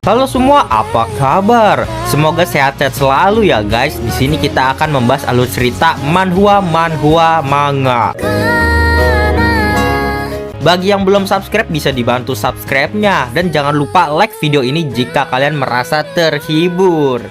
Halo semua, apa kabar? Semoga sehat-sehat selalu ya guys. Di sini kita akan membahas alur cerita manhwa manga. Bagi yang belum subscribe bisa dibantu subscribe-nya dan jangan lupa like video ini jika kalian merasa terhibur.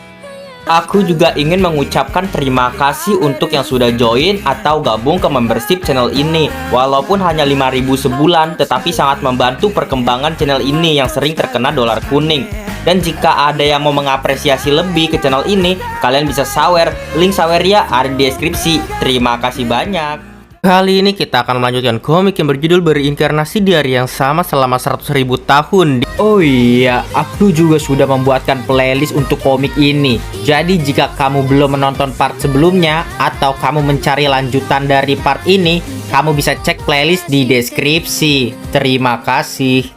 Aku juga ingin mengucapkan terima kasih untuk yang sudah join atau gabung ke membership channel ini. Walaupun hanya 5.000 sebulan, tetapi sangat membantu perkembangan channel ini yang sering terkena dolar kuning. Dan jika ada yang mau mengapresiasi lebih ke channel ini, kalian bisa sawer. Link sawernya ada di deskripsi. Terima kasih banyak. Kali ini kita akan melanjutkan komik yang berjudul Berinkarnasi di Hari yang Sama selama 100.000 tahun. Oh iya, aku juga sudah membuatkan playlist untuk komik ini. Jadi jika kamu belum menonton part sebelumnya atau kamu mencari lanjutan dari part ini, kamu bisa cek playlist di deskripsi. Terima kasih.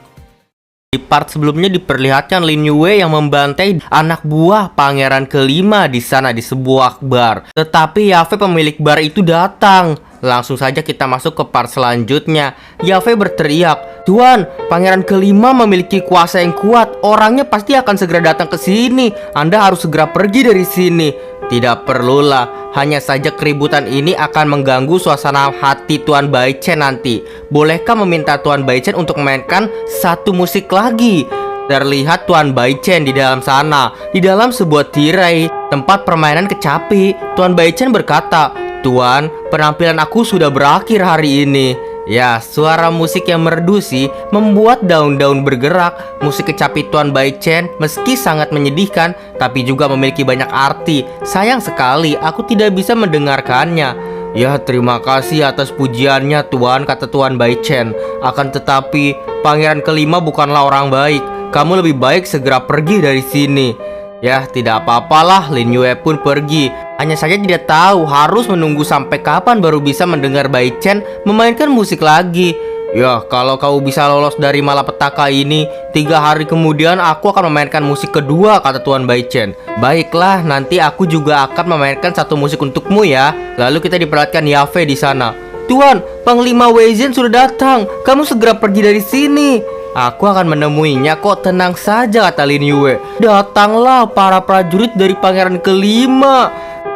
Di part sebelumnya diperlihatkan Lin Yue yang membantai anak buah pangeran kelima di sana di sebuah bar. Tetapi Yafei pemilik bar itu datang. Langsung saja kita masuk ke part selanjutnya. Yafei berteriak, "Tuan, pangeran kelima memiliki kuasa yang kuat. Orangnya pasti akan segera datang ke sini. Anda harus segera pergi dari sini." Tidak perlulah, hanya saja keributan ini akan mengganggu suasana hati Tuan Baichen nanti. Bolehkah meminta Tuan Baichen untuk memainkan satu musik lagi? Terlihat Tuan Baichen di dalam sana, di dalam sebuah tirai tempat permainan kecapi. Tuan Baichen berkata, "Tuan, penampilan aku sudah berakhir hari ini." Ya, suara musik yang merdu sih membuat daun-daun bergerak. Musik kecapi Tuan Baichen meski sangat menyedihkan, tapi juga memiliki banyak arti. Sayang sekali aku tidak bisa mendengarkannya. "Ya, terima kasih atas pujiannya Tuan," kata Tuan Baichen. "Akan tetapi, pangeran kelima bukanlah orang baik. Kamu lebih baik segera pergi dari sini." Ya, tidak apa-apalah, Lin Yue pun pergi. Hanya saja tidak tahu harus menunggu sampai kapan baru bisa mendengar Baichen memainkan musik lagi. "Ya, kalau kau bisa lolos dari malapetaka ini, 3 hari kemudian aku akan memainkan musik kedua," kata Tuan Baichen. "Baiklah, nanti aku juga akan memainkan satu musik untukmu ya." Lalu kita diperlihatkan Yafei di sana. "Tuan, Panglima Weizhen sudah datang. Kamu segera pergi dari sini." "Aku akan menemuinya kok, tenang saja," kata Lin Yue. Datanglah para prajurit dari pangeran kelima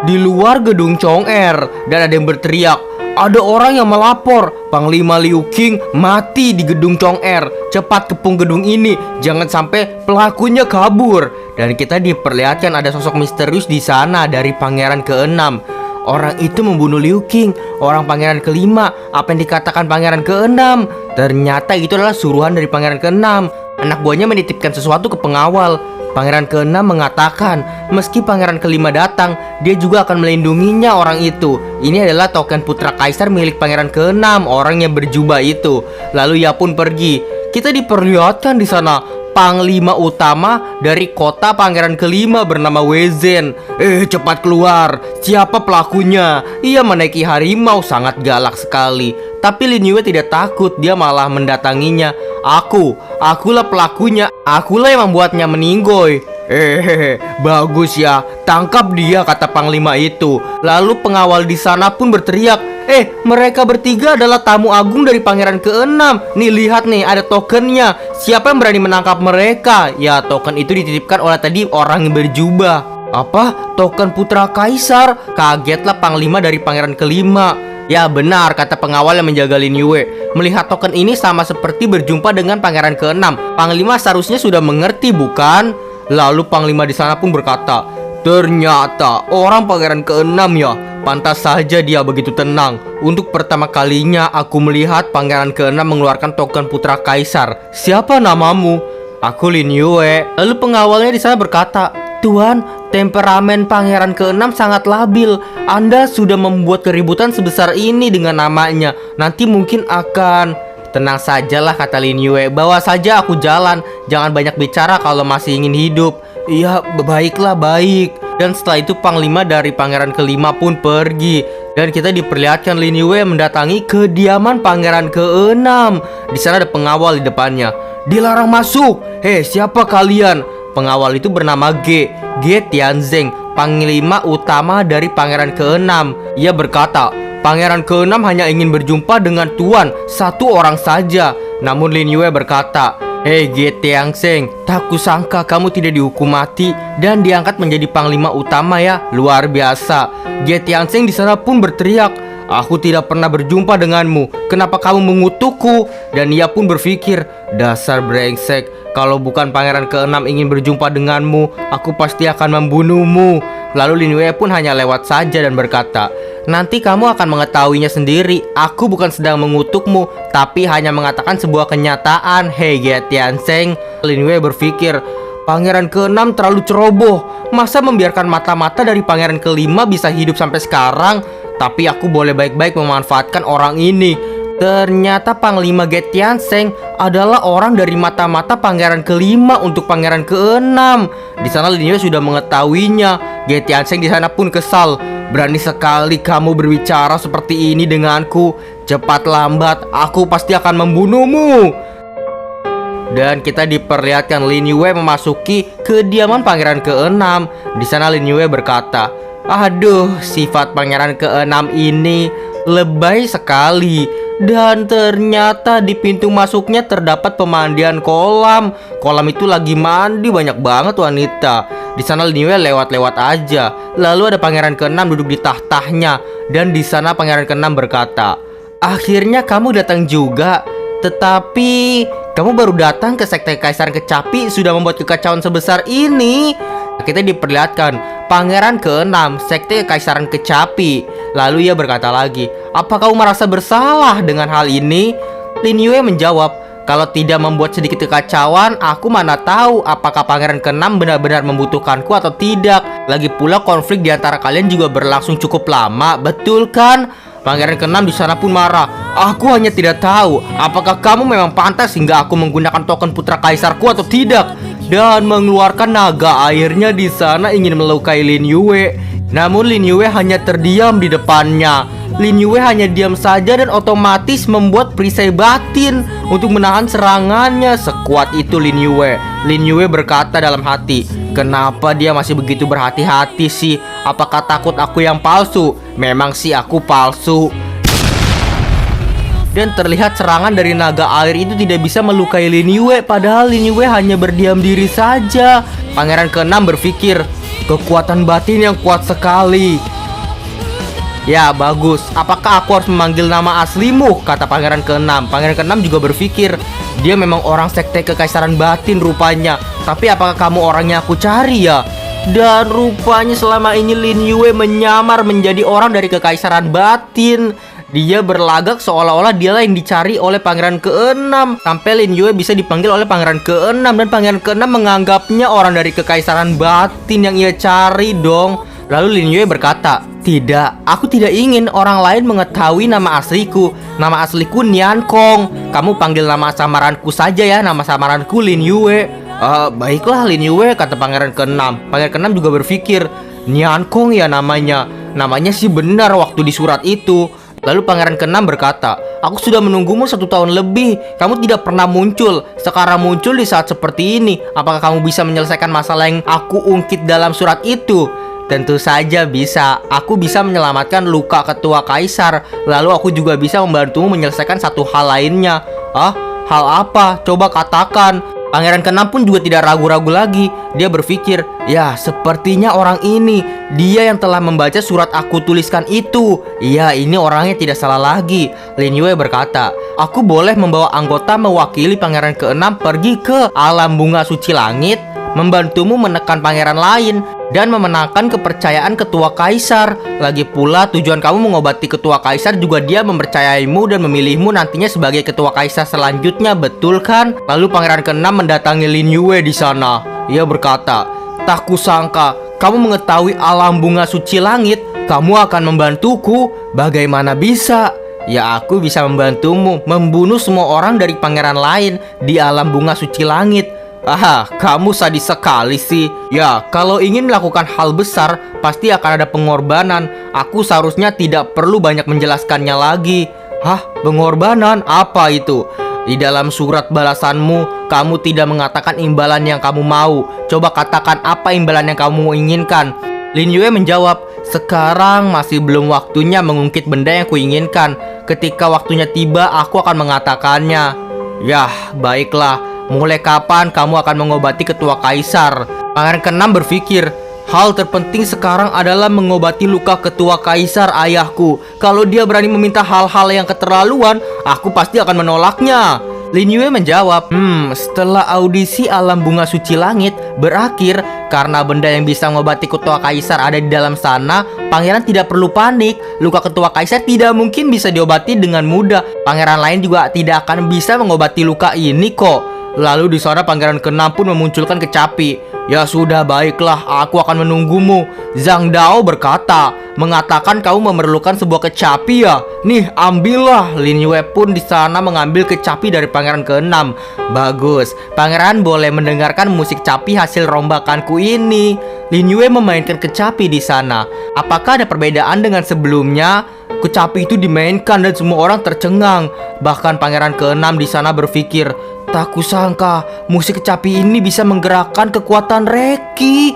di luar gedung Chong'er dan ada yang berteriak, "Ada orang yang melapor, Panglima Liu Qing mati di gedung Chong'er. Cepat kepung gedung ini, jangan sampai pelakunya kabur." Dan kita diperlihatkan ada sosok misterius di sana dari pangeran keenam. Orang itu membunuh Liu Qing, orang pangeran kelima. Apa yang dikatakan pangeran keenam? Ternyata itu adalah suruhan dari pangeran keenam. Anak buahnya menitipkan sesuatu ke pengawal. Pangeran keenam mengatakan, meski pangeran kelima datang, dia juga akan melindunginya orang itu. Ini adalah token putra kaisar milik pangeran keenam, orang yang berjubah itu. Lalu ia pun pergi. Kita diperlihatkan di sana panglima utama dari kota pangeran kelima bernama Weizhen. Cepat keluar. Siapa pelakunya?" Ia menaiki harimau, sangat galak sekali. Tapi Lin Yue tidak takut, dia malah mendatanginya. Akulah pelakunya. Akulah yang membuatnya meninggoy." Bagus ya, tangkap dia," kata panglima itu. Lalu pengawal di sana pun berteriak, mereka bertiga adalah tamu agung dari pangeran keenam. Nih, lihat nih, ada tokennya. Siapa yang berani menangkap mereka?" Ya, token itu dititipkan oleh tadi orang yang berjubah. "Apa? Token putra kaisar?" Kagetlah panglima dari pangeran kelima. "Ya benar," kata pengawal yang menjaga Lin Yue. "Melihat token ini sama seperti berjumpa dengan pangeran keenam. Panglima seharusnya sudah mengerti, bukan?" Lalu panglima di sana pun berkata, "Ternyata orang pangeran keenam ya. Pantas saja dia begitu tenang. Untuk pertama kalinya aku melihat pangeran keenam mengeluarkan token putra kaisar. Siapa namamu?" "Aku Lin Yue." Lalu pengawalnya di sana berkata, "Tuan, temperamen pangeran keenam sangat labil. Anda sudah membuat keributan sebesar ini dengan namanya. Nanti mungkin akan..." "Tenang sajalah," kata Lin Yue. "Bawa saja aku jalan. Jangan banyak bicara kalau masih ingin hidup." "Iya, baiklah, baik." Dan setelah itu panglima dari pangeran kelima pun pergi. Dan kita diperlihatkan Lin Yue mendatangi kediaman pangeran keenam. Di sana ada pengawal di depannya. "Dilarang masuk. Siapa kalian?" Pengawal itu bernama Ge Tianzeng, panglima utama dari pangeran keenam. Ia berkata, "Pangeran keenam hanya ingin berjumpa dengan Tuan, satu orang saja." Namun Lin Yue berkata, Hei Ge Tianxing, tak kusangka kamu tidak dihukum mati dan diangkat menjadi panglima utama ya. Luar biasa. Ge Tianxing di sana pun berteriak, aku tidak pernah berjumpa denganmu. Kenapa kamu mengutukku? Dan ia pun berpikir, dasar brengsek, kalau bukan pangeran ke-6 ingin berjumpa denganmu, aku pasti akan membunuhmu. Lalu Lin Yue pun hanya lewat saja dan berkata, nanti kamu akan mengetahuinya sendiri. Aku bukan sedang mengutukmu, tapi hanya mengatakan sebuah kenyataan. Hei Ge Tianxing. Lin Yue berpikir, pangeran ke-6 terlalu ceroboh. Masa membiarkan mata-mata dari pangeran ke-5 bisa hidup sampai sekarang? Tapi aku boleh baik-baik memanfaatkan orang ini. Ternyata Panglima Ge Tianxing adalah orang dari mata-mata pangeran ke-5 untuk pangeran ke-6. Di sana Lin Yue sudah mengetahuinya. Ge Tianxing di sana pun kesal. Berani sekali kamu berbicara seperti ini denganku. Cepat lambat aku pasti akan membunuhmu. Dan kita diperlihatkan Lin Yue memasuki kediaman pangeran ke-6. Di sana Lin Yue berkata, aduh, sifat pangeran ke-6 ini lebay sekali. Dan ternyata di pintu masuknya terdapat pemandian kolam. Kolam itu lagi mandi banyak banget wanita. Di sana Lin Yue lewat-lewat aja. Lalu ada pangeran ke-6 duduk di tahtanya. Dan di sana pangeran ke-6 berkata, akhirnya kamu datang juga. Tetapi kamu baru datang ke sekte Kaisaran Kecapi sudah membuat kekacauan sebesar ini. Kita diperlihatkan pangeran ke-6 sekte Kaisaran Kecapi. Lalu ia berkata lagi, apa kamu merasa bersalah dengan hal ini? Lin Yue menjawab, kalau tidak membuat sedikit kekacauan, aku mana tahu apakah pangeran ke-6 benar-benar membutuhkanku atau tidak. Lagi pula konflik di antara kalian juga berlangsung cukup lama, betul kan? Pangeran ke-6 di sana pun marah. Aku hanya tidak tahu apakah kamu memang pantas hingga aku menggunakan token putra kaisarku atau tidak. Dan mengeluarkan naga airnya di sana ingin melukai Lin Yue. Namun Lin Yue hanya terdiam di depannya. Lin Yue hanya diam saja dan otomatis membuat perisai batin untuk menahan serangannya. Sekuat itu Lin Yue. Lin Yue berkata dalam hati, kenapa dia masih begitu berhati-hati sih? Apakah takut aku yang palsu? Memang sih aku palsu. Dan terlihat serangan dari naga air itu tidak bisa melukai Lin Yue. Padahal Lin Yue hanya berdiam diri saja. Pangeran ke-6 berpikir, kekuatan batin yang kuat sekali. Ya bagus, apakah aku harus memanggil nama aslimu? Kata pangeran ke-6. Pangeran ke-6 juga berpikir, dia memang orang sekte kekaisaran batin rupanya. Tapi apakah kamu orang yang aku cari ya? Dan rupanya selama ini Lin Yue menyamar menjadi orang dari kekaisaran batin. Dia berlagak seolah-olah dialah yang dicari oleh pangeran ke-6. Sampai Lin Yue bisa dipanggil oleh pangeran ke-6. Dan pangeran ke-6 menganggapnya orang dari kekaisaran batin yang ia cari dong. Lalu Lin Yue berkata, tidak, aku tidak ingin orang lain mengetahui nama asliku. Nama asliku Nian Kong. Kamu panggil nama samaranku saja ya. Nama samaranku Lin Yue. Baiklah Lin Yue, kata pangeran ke-6. Pangeran ke-6 juga berpikir, Nian Kong ya namanya. Namanya sih benar waktu di surat itu. Lalu pangeran ke-6 berkata, aku sudah menunggumu 1 tahun lebih. Kamu tidak pernah muncul. Sekarang muncul di saat seperti ini. Apakah kamu bisa menyelesaikan masalah yang aku ungkit dalam surat itu? Tentu saja bisa. Aku bisa menyelamatkan luka ketua kaisar. Lalu aku juga bisa membantumu menyelesaikan satu hal lainnya. Hal apa? Coba katakan. Pangeran ke-6 pun juga tidak ragu-ragu lagi. Dia berpikir, ya sepertinya orang ini. Dia yang telah membaca surat aku tuliskan itu. Iya, ini orangnya tidak salah lagi. Lin Yue berkata, aku boleh membawa anggota mewakili pangeran ke-6 pergi ke alam bunga suci langit, membantumu menekan pangeran lain dan memenangkan kepercayaan ketua kaisar. Lagi pula tujuan kamu mengobati ketua kaisar juga dia mempercayaimu dan memilihmu nantinya sebagai ketua kaisar selanjutnya, betul kan? Lalu pangeran ke-6 mendatangi Lin Yue di sana. Ia berkata, tak kusangka kamu mengetahui alam bunga suci langit. Kamu akan membantuku. Bagaimana bisa? Ya aku bisa membantumu membunuh semua orang dari pangeran lain di alam bunga suci langit. Kamu sadis sekali sih. Ya, kalau ingin melakukan hal besar, pasti akan ada pengorbanan. Aku seharusnya tidak perlu banyak menjelaskannya lagi. Pengorbanan? Apa itu? Di dalam surat balasanmu, kamu tidak mengatakan imbalan yang kamu mau. Coba katakan apa imbalan yang kamu inginkan. Lin Yue menjawab, sekarang masih belum waktunya mengungkit benda yang kuinginkan. Ketika waktunya tiba, aku akan mengatakannya. Yah, baiklah. mulai kapan kamu akan mengobati ketua kaisar? Pangeran ke-6 berpikir, hal terpenting sekarang adalah mengobati luka ketua kaisar ayahku. Kalau dia berani meminta hal-hal yang keterlaluan, aku pasti akan menolaknya. Lin Yue menjawab, setelah audisi alam bunga suci langit berakhir, karena benda yang bisa mengobati ketua kaisar ada di dalam sana, pangeran tidak perlu panik. Luka ketua kaisar tidak mungkin bisa diobati dengan mudah. Pangeran lain juga tidak akan bisa mengobati luka ini kok. Lalu di sana pangeran ke-6 pun memunculkan kecapi. Ya sudah, baiklah, aku akan menunggumu. Zhang Dao berkata, mengatakan kamu memerlukan sebuah kecapi ya? Nih, ambillah. Lin Yue pun di sana mengambil kecapi dari pangeran ke-6. Bagus, pangeran boleh mendengarkan musik capi hasil rombakanku ini. Lin Yue memainkan kecapi di sana. Apakah ada perbedaan dengan sebelumnya? Kecapi itu dimainkan dan semua orang tercengang. Bahkan pangeran ke-6 di sana berpikir, tak kusangka musik kecapi ini bisa menggerakkan kekuatan Reiki.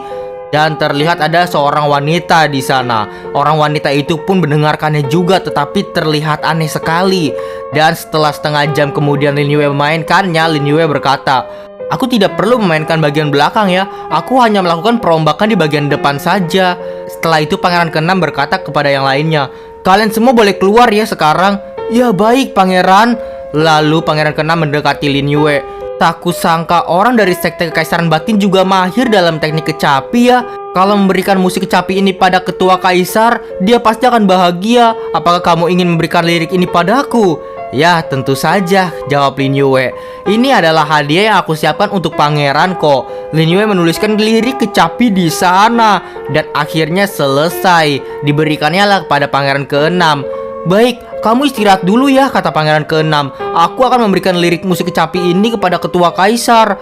Dan terlihat ada seorang wanita di sana. Orang wanita itu pun mendengarkannya juga, tetapi terlihat aneh sekali. Dan setelah setengah jam kemudian Lin Yue memainkannya, Lin Yue berkata, aku tidak perlu memainkan bagian belakang ya. Aku hanya melakukan perombakan di bagian depan saja. Setelah itu pangeran ke-6 berkata kepada yang lainnya, kalian semua boleh keluar ya sekarang. Ya baik pangeran. Lalu pangeran ke-6 mendekati Lin Yue. Tak kusangka orang dari sekte kekaisaran batin juga mahir dalam teknik kecapi ya. Kalau memberikan musik kecapi ini pada ketua kaisar, dia pasti akan bahagia. Apakah kamu ingin memberikan lirik ini padaku? Ya tentu saja, jawab Lin Yue. Ini adalah hadiah yang aku siapkan untuk pangeran kok. Lin Yue menuliskan lirik kecapi di sana. Dan akhirnya selesai. Diberikannya lah kepada pangeran ke-6. Baik, kamu istirahat dulu ya, kata pangeran ke-6. Aku akan memberikan lirik musik kecapi ini kepada ketua kaisar.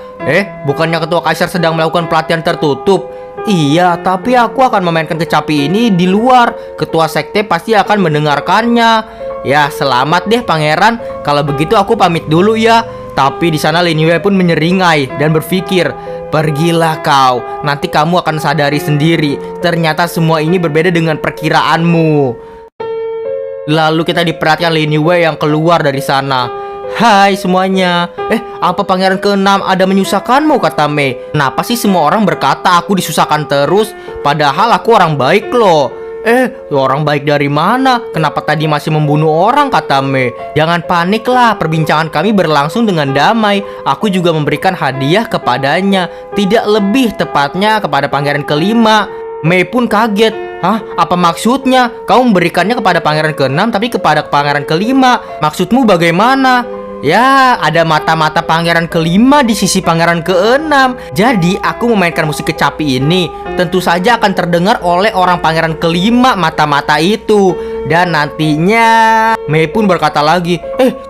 Bukannya ketua kaisar sedang melakukan pelatihan tertutup? Iya, tapi aku akan memainkan kecapi ini di luar. Ketua sekte pasti akan mendengarkannya. Ya, selamat deh pangeran. Kalau begitu aku pamit dulu ya. Tapi di sana Lin Yue pun menyeringai dan berpikir, pergilah kau. Nanti kamu akan sadari sendiri. Ternyata semua ini berbeda dengan perkiraanmu. Lalu kita diperhatikan Lin Yue yang keluar dari sana. Hai semuanya. Apa pangeran ke-6 ada menyusahkanmu, kata Mei. Kenapa sih semua orang berkata aku disusahkan terus? Padahal aku orang baik loh. Orang baik dari mana? Kenapa tadi masih membunuh orang, kata Mei. Jangan panik lah, perbincangan kami berlangsung dengan damai. Aku juga memberikan hadiah kepadanya. Tidak lebih tepatnya kepada pangeran ke-5. Mei pun kaget. Hah? Apa maksudnya? Kamu memberikannya kepada pangeran ke-6 tapi kepada pangeran ke-5. Maksudmu bagaimana? Ya, ada mata-mata pangeran ke-5 di sisi pangeran ke-6. Jadi, aku memainkan musik kecapi ini tentu saja akan terdengar oleh orang pangeran ke-5 mata-mata itu. Dan nantinya Mei pun berkata lagi,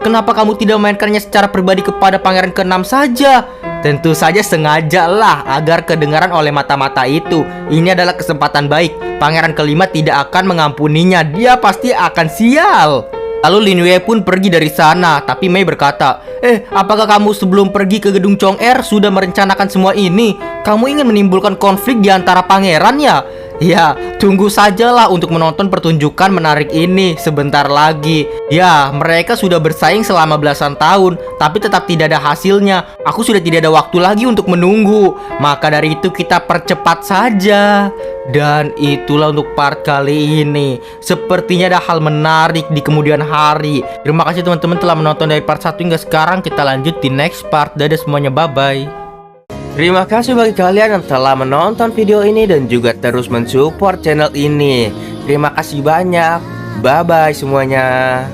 kenapa kamu tidak memainkannya secara pribadi kepada pangeran ke-6 saja? Tentu saja sengaja lah agar kedengaran oleh mata-mata itu. Ini adalah kesempatan baik. Pangeran ke-5 tidak akan mengampuninya. Dia pasti akan sial. Lalu Lin Yue pun pergi dari sana. Tapi Mei berkata, apakah kamu sebelum pergi ke gedung Chong'er sudah merencanakan semua ini? Kamu ingin menimbulkan konflik di antara pangeran ya? Ya, tunggu sajalah untuk menonton pertunjukan menarik ini sebentar lagi. Ya, mereka sudah bersaing selama belasan tahun, tapi tetap tidak ada hasilnya. Aku sudah tidak ada waktu lagi untuk menunggu. Maka dari itu kita percepat saja. Dan itulah untuk part kali ini. Sepertinya ada hal menarik di kemudian hari. Terima kasih teman-teman telah menonton dari part 1 hingga sekarang. Kita lanjut di next part. Dadah semuanya, bye-bye. Terima kasih bagi kalian yang telah menonton video ini dan juga terus mensupport channel ini. Terima kasih banyak. Bye-bye semuanya.